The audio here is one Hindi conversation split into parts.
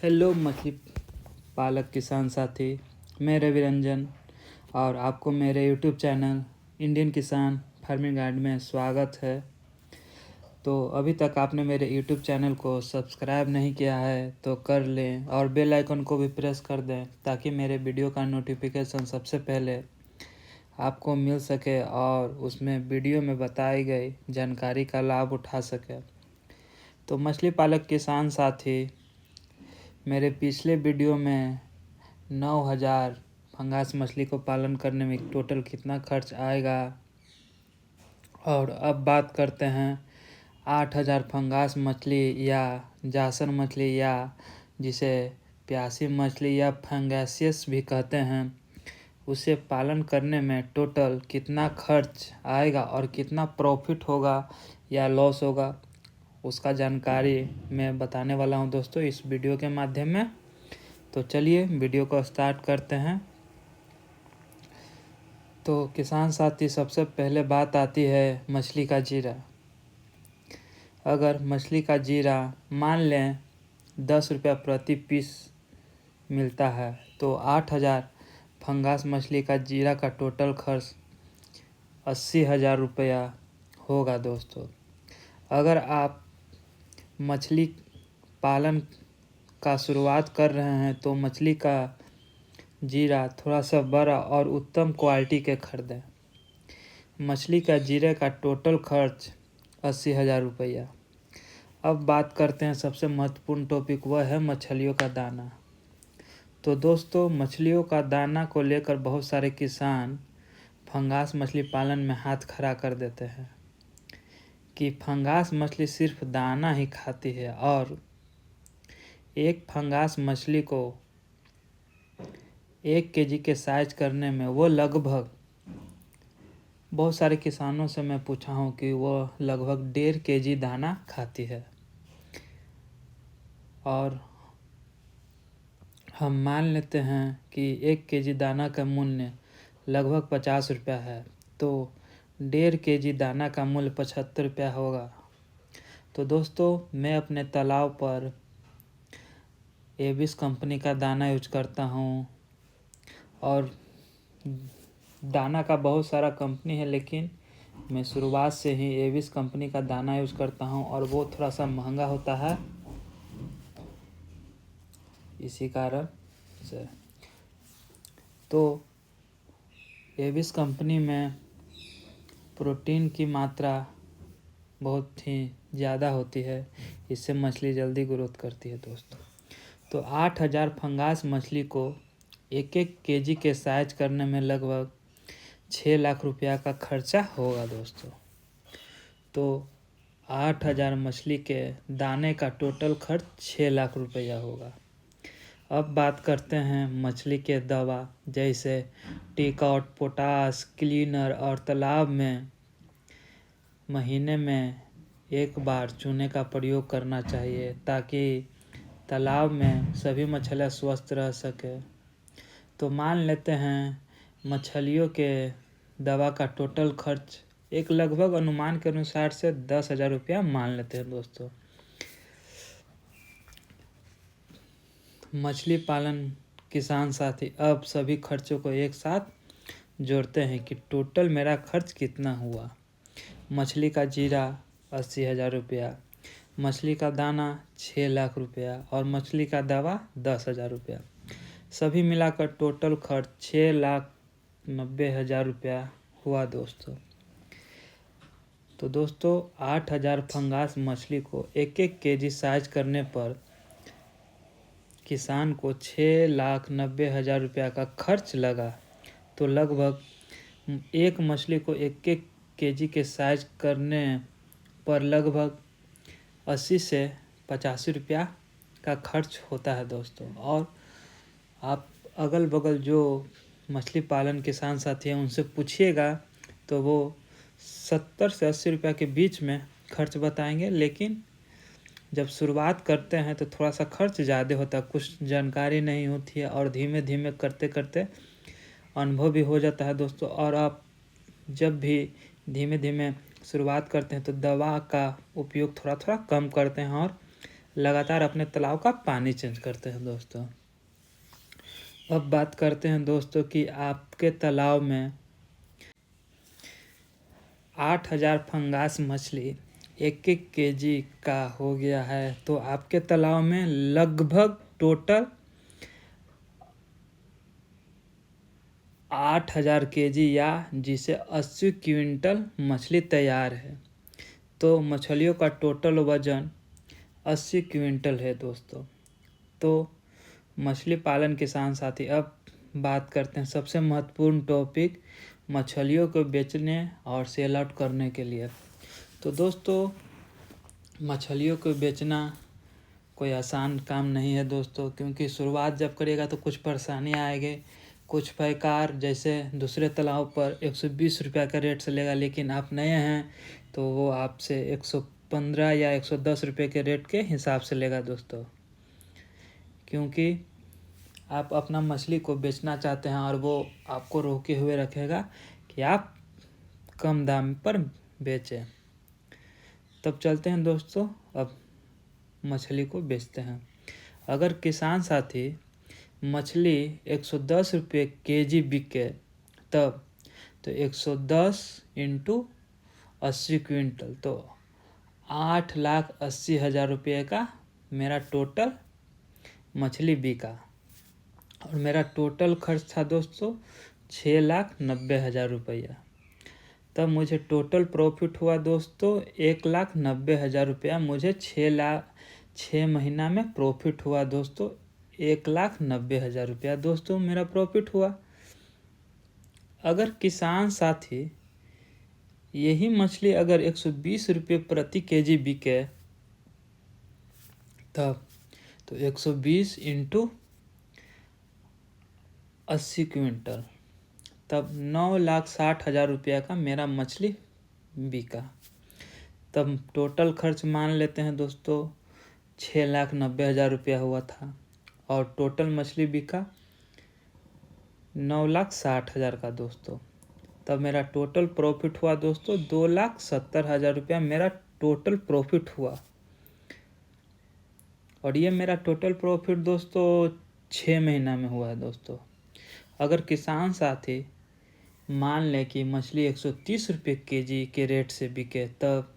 हेलो मछली पालक किसान साथी, मैं रवि रंजन और आपको मेरे यूट्यूब चैनल इंडियन किसान फार्मिंग गाइड में स्वागत है। तो अभी तक आपने मेरे यूट्यूब चैनल को सब्सक्राइब नहीं किया है तो कर लें और बेल आइकन को भी प्रेस कर दें ताकि मेरे वीडियो का नोटिफिकेशन सबसे पहले आपको मिल सके और उसमें वीडियो में बताई गई जानकारी का लाभ उठा सके। तो मछली पालक किसान साथी, मेरे पिछले वीडियो में 9000 फंगास मछली को पालन करने में टोटल कितना खर्च आएगा, और अब बात करते हैं 8000 फंगास मछली या जासन मछली या जिसे प्यासी मछली या फंगैसियस भी कहते हैं, उसे पालन करने में टोटल कितना खर्च आएगा और कितना प्रॉफिट होगा या लॉस होगा, उसका जानकारी मैं बताने वाला हूं दोस्तों इस वीडियो के माध्यम में। तो चलिए वीडियो को स्टार्ट करते हैं। तो किसान साथी, सबसे पहले बात आती है मछली का जीरा। अगर मछली का जीरा मान लें 10 रुपया प्रति पीस मिलता है तो 8000 फंगास मछली का जीरा का टोटल खर्च 80,000 रुपया होगा दोस्तों। अगर आप मछली पालन का शुरुआत कर रहे हैं तो मछली का जीरा थोड़ा सा बड़ा और उत्तम क्वालिटी के खरीदें। मछली का जीरे का टोटल खर्च 80,000 रुपया। अब बात करते हैं सबसे महत्वपूर्ण टॉपिक, वह है मछलियों का दाना। तो दोस्तों, मछलियों का दाना को लेकर बहुत सारे किसान फंगास मछली पालन में हाथ खड़ा कर देते हैं कि फंगास मछली सिर्फ दाना ही खाती है और एक फंगास मछली को 1 केजी के साइज करने में वो लगभग, बहुत सारे किसानों से मैं पूछा हूँ कि वो लगभग 1.5 केजी दाना खाती है और हम मान लेते हैं कि 1 केजी दाना का मूल्य लगभग 50 रुपया है, तो 1.5 केजी दाना का मूल्य 75 रुपया होगा। तो दोस्तों, मैं अपने तालाब पर एविस कंपनी का दाना यूज करता हूँ और दाना का बहुत सारा कंपनी है, लेकिन मैं शुरुआत से ही एविस कंपनी का दाना यूज करता हूँ और वो थोड़ा सा महंगा होता है इसी कारण से। तो एविस कंपनी में प्रोटीन की मात्रा बहुत ही ज़्यादा होती है, इससे मछली जल्दी ग्रोथ करती है दोस्तों। तो 8000 फंगास मछली को 1-1 केजी के साइज करने में लगभग 6 लाख रुपया का खर्चा होगा दोस्तों। तो 8000 मछली के दाने का टोटल खर्च 6 लाख रुपया होगा। अब बात करते हैं मछली के दवा, जैसे टेकआउट, पोटास, क्लीनर और तालाब में महीने में 1 बार चूने का प्रयोग करना चाहिए ताकि तालाब में सभी मछलियाँ स्वस्थ रह सके। तो मान लेते हैं मछलियों के दवा का टोटल खर्च एक लगभग अनुमान के अनुसार से 10,000 रुपया मान लेते हैं दोस्तों। मछली पालन किसान साथी, अब सभी खर्चों को एक साथ जोड़ते हैं कि टोटल मेरा खर्च कितना हुआ। मछली का जीरा 80,000 रुपया, मछली का दाना 6 लाख रुपया और मछली का दवा 10,000 रुपया, सभी मिलाकर टोटल खर्च 6,90,000 रुपया हुआ दोस्तों। तो दोस्तों, 8000 फंगास मछली को 1-1 केजी साइज करने पर किसान को 6,90,000 रुपया का खर्च लगा। तो लगभग एक मछली को 1-1 केजी के साइज करने पर लगभग 80 से 85 रुपया का खर्च होता है दोस्तों। और आप अगल बगल जो मछली पालन किसान साथी हैं उनसे पूछिएगा तो वो 70 से 80 रुपया के बीच में खर्च बताएंगे, लेकिन जब शुरुआत करते हैं तो थोड़ा सा खर्च ज़्यादा होता है, कुछ जानकारी नहीं होती है और धीमे धीमे करते करते अनुभव भी हो जाता है दोस्तों। और आप जब भी धीमे धीमे शुरुआत करते हैं तो दवा का उपयोग थोड़ा थोड़ा कम करते हैं और लगातार अपने तालाब का पानी चेंज करते हैं दोस्तों। अब बात करते हैं दोस्तों कि आपके तालाब में 8,000 फंगास मछली 1-1 केजी का हो गया है, तो आपके तालाब में लगभग टोटल 8,000 केजी या जिसे 80 क्विंटल मछली तैयार है। तो मछलियों का टोटल वजन 80 क्विंटल है दोस्तों। तो मछली पालन किसान साथी, अब बात करते हैं सबसे महत्वपूर्ण टॉपिक मछलियों को बेचने और सेल आउट करने के लिए। तो दोस्तों, मछलियों को बेचना कोई आसान काम नहीं है दोस्तों, क्योंकि शुरुआत जब करिएगा तो कुछ परेशानी आएगी। कुछ पैकार जैसे दूसरे तालाब पर 120 रुपये का रेट से लेगा, लेकिन आप नए हैं तो वो आपसे 115 या 110 रुपये के रेट के हिसाब से लेगा दोस्तों, क्योंकि आप अपना मछली को बेचना चाहते हैं और वो आपको रोके हुए रखेगा कि आप कम दाम पर बेचें। तब चलते हैं दोस्तों, अब मछली को बेचते हैं। अगर किसान साथी मछली 110 रुपये केजी बिके तब तो 110 इंटू 80 क्विंटल तो 8,80,000 रुपये का मेरा टोटल मछली बिका। और मेरा टोटल खर्च था दोस्तों 6,90,000 रुपया। तब मुझे टोटल प्रॉफिट हुआ दोस्तों 1,90,000 रुपया। मुझे 6 महीना में प्रॉफिट हुआ दोस्तों 1,90,000 रुपया दोस्तों मेरा प्रॉफिट हुआ। अगर किसान साथी यही मछली अगर 120 रुपये प्रति केजी बिके तब तो 120 इंटू 80 क्विंटल तब 9,60,000 रुपया का मेरा मछली बिका। तब टोटल खर्च मान लेते हैं दोस्तों 6,90,000 रुपया हुआ था और टोटल मछली बिका 9,60,000 का दोस्तों। तब मेरा टोटल प्रॉफिट हुआ दोस्तों 2,70,000 रुपया मेरा टोटल प्रॉफिट हुआ। और ये मेरा टोटल प्रॉफिट दोस्तों 6 महीना में हुआ है दोस्तों। अगर किसान साथी मान लें कि मछली 130 रुपये केजी के रेट से बिके तब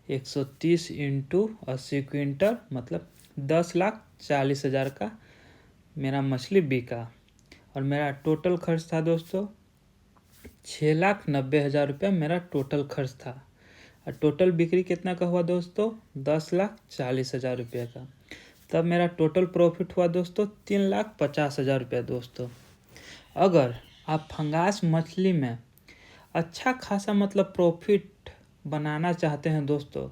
130 इंटू 80 क्विंटल मतलब 10,40,000 का मेरा मछली बिका। और मेरा टोटल खर्च था दोस्तों 6,90,000 रुपया मेरा टोटल खर्च था। और टोटल बिक्री कितना का हुआ दोस्तों 10,40,000 रुपये का। तब मेरा टोटल प्रॉफिट हुआ दोस्तों 3,50,000 रुपया दोस्तों। अगर आप फंगास मछली में अच्छा खासा मतलब प्रॉफिट बनाना चाहते हैं दोस्तों,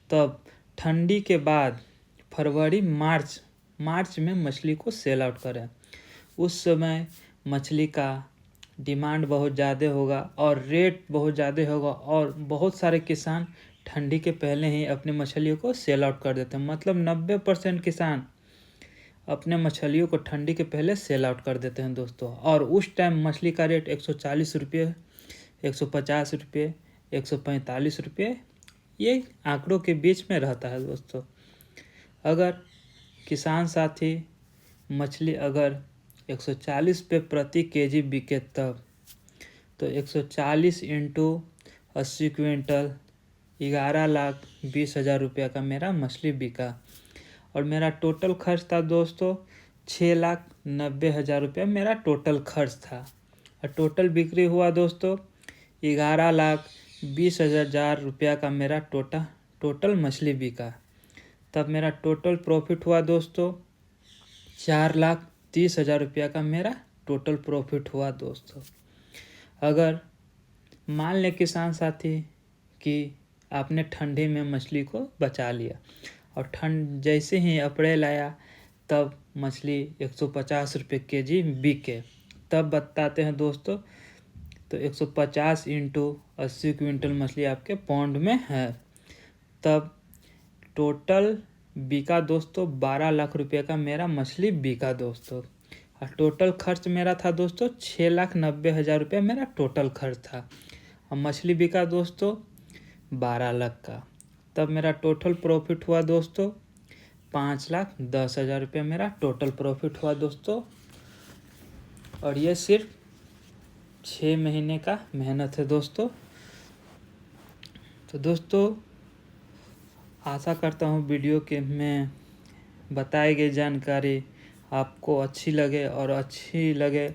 तब ठंडी के बाद फरवरी मार्च में मछली को सेल आउट करें। उस समय मछली का डिमांड बहुत ज़्यादा होगा और रेट बहुत ज़्यादा होगा और बहुत सारे किसान ठंडी के पहले ही अपनी मछलियों को सेल आउट कर देते हैं। मतलब 90% किसान अपने मछलियों को ठंडी के पहले सेल आउट कर देते हैं दोस्तों। और उस टाइम मछली का रेट 140 रुपये, 150 रुपये, 145 रुपये ये आंकड़ों के बीच में रहता है दोस्तों। अगर किसान साथी मछली अगर 140 रुपये प्रति केजी बिके तब तो 140 इंटू 80 क्विंटल 11,20,000 रुपया का मेरा मछली बिका। और मेरा टोटल खर्च था दोस्तों 6,90,000 रुपया मेरा टोटल खर्च था। और टोटल बिक्री हुआ दोस्तों 11,20,000 रुपया का मेरा टोटल मछली बिका। तब मेरा टोटल प्रॉफिट हुआ दोस्तों 4,30,000 रुपया का मेरा टोटल प्रॉफिट हुआ दोस्तों। अगर मान लें किसान साथी कि आपने ठंडी में मछली को बचा लिया और ठंड जैसे ही अप्रैल आया तब मछली 150 रुपये केजी बिके, तब बताते हैं दोस्तों तो 150 इंटू 80 क्विंटल मछली आपके पौंड में है। तब टोटल बिका दोस्तों 12 लाख रुपये का मेरा मछली बिका दोस्तों। और टोटल खर्च मेरा था दोस्तों 6,90,000 रुपये मेरा टोटल खर्च था और मछली बिका दोस्तों 12 लाख का। तब मेरा टोटल प्रॉफिट हुआ दोस्तों 5,10,000 रुपये मेरा टोटल प्रॉफिट हुआ दोस्तों। और ये सिर्फ 6 महीने का मेहनत है दोस्तों। तो दोस्तों आशा करता हूँ वीडियो के में बताई गई जानकारी आपको अच्छी लगे, और अच्छी लगे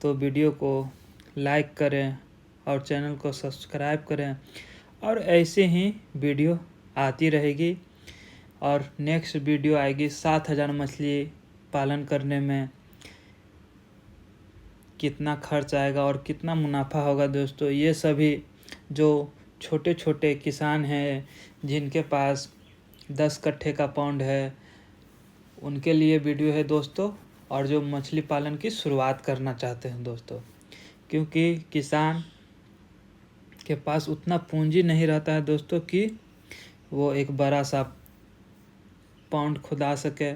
तो वीडियो को लाइक करें और चैनल को सब्सक्राइब करें। और ऐसे ही वीडियो आती रहेगी, और नेक्स्ट वीडियो आएगी 7,000 मछली पालन करने में कितना खर्च आएगा और कितना मुनाफा होगा दोस्तों। ये सभी जो छोटे छोटे किसान हैं जिनके पास 10 कट्ठे का पॉन्ड है, उनके लिए वीडियो है दोस्तों। और जो मछली पालन की शुरुआत करना चाहते हैं दोस्तों, क्योंकि किसान के पास उतना पूंजी नहीं रहता है दोस्तों कि वो एक बड़ा सा पॉन्ड खुदा सके।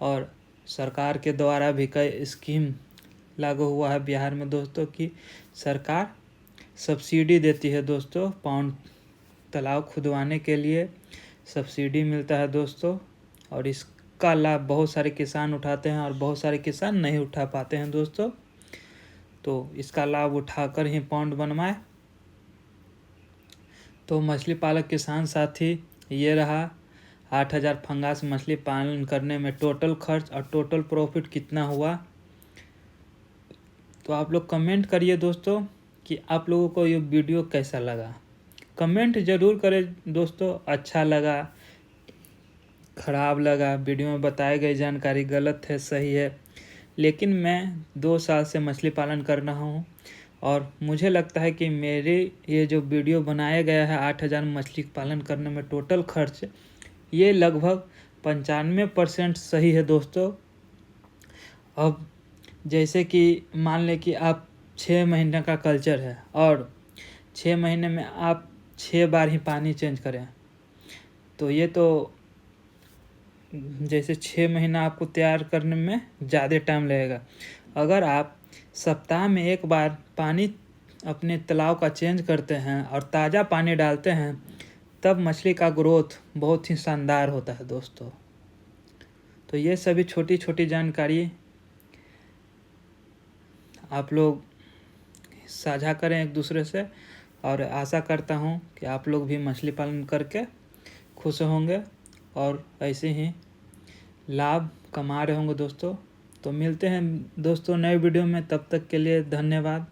और सरकार के द्वारा भी कई स्कीम लागू हुआ है बिहार में दोस्तों, कि सरकार सब्सिडी देती है दोस्तों। पॉन्ड तालाब खुदवाने के लिए सब्सिडी मिलता है दोस्तों, और इसका लाभ बहुत सारे किसान उठाते हैं और बहुत सारे किसान नहीं उठा पाते हैं दोस्तों। तो इसका लाभ उठाकर ही पॉन्ड बनवाए। तो मछली पालक किसान साथी, ये रहा 8,000 फंगास मछली पालन करने में टोटल खर्च और टोटल प्रॉफिट कितना हुआ। तो आप लोग कमेंट करिए दोस्तों कि आप लोगों को ये वीडियो कैसा लगा। कमेंट ज़रूर करें दोस्तों, अच्छा लगा, ख़राब लगा, वीडियो में बताई गई जानकारी गलत है, सही है। लेकिन मैं 2 साल से मछली पालन कर रहा हूँ, और मुझे लगता है कि मेरे ये जो वीडियो बनाया गया है 8,000 मछली पालन करने में टोटल खर्च, ये लगभग 95% सही है दोस्तों। अब जैसे कि मान लें कि आप 6 महीने का कल्चर है और 6 महीने में आप 6 बार ही पानी चेंज करें, तो ये तो जैसे 6 महीना आपको तैयार करने में ज़्यादा टाइम लगेगा। अगर आप सप्ताह में 1 बार पानी अपने तालाब का चेंज करते हैं और ताज़ा पानी डालते हैं, तब मछली का ग्रोथ बहुत ही शानदार होता है दोस्तों। तो ये सभी छोटी छोटी जानकारी आप लोग साझा करें एक दूसरे से, और आशा करता हूँ कि आप लोग भी मछली पालन करके खुश होंगे और ऐसे ही लाभ कमा रहे होंगे दोस्तों। तो मिलते हैं दोस्तों नए वीडियो में, तब तक के लिए धन्यवाद।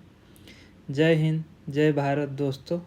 जय हिंद, जय भारत दोस्तों।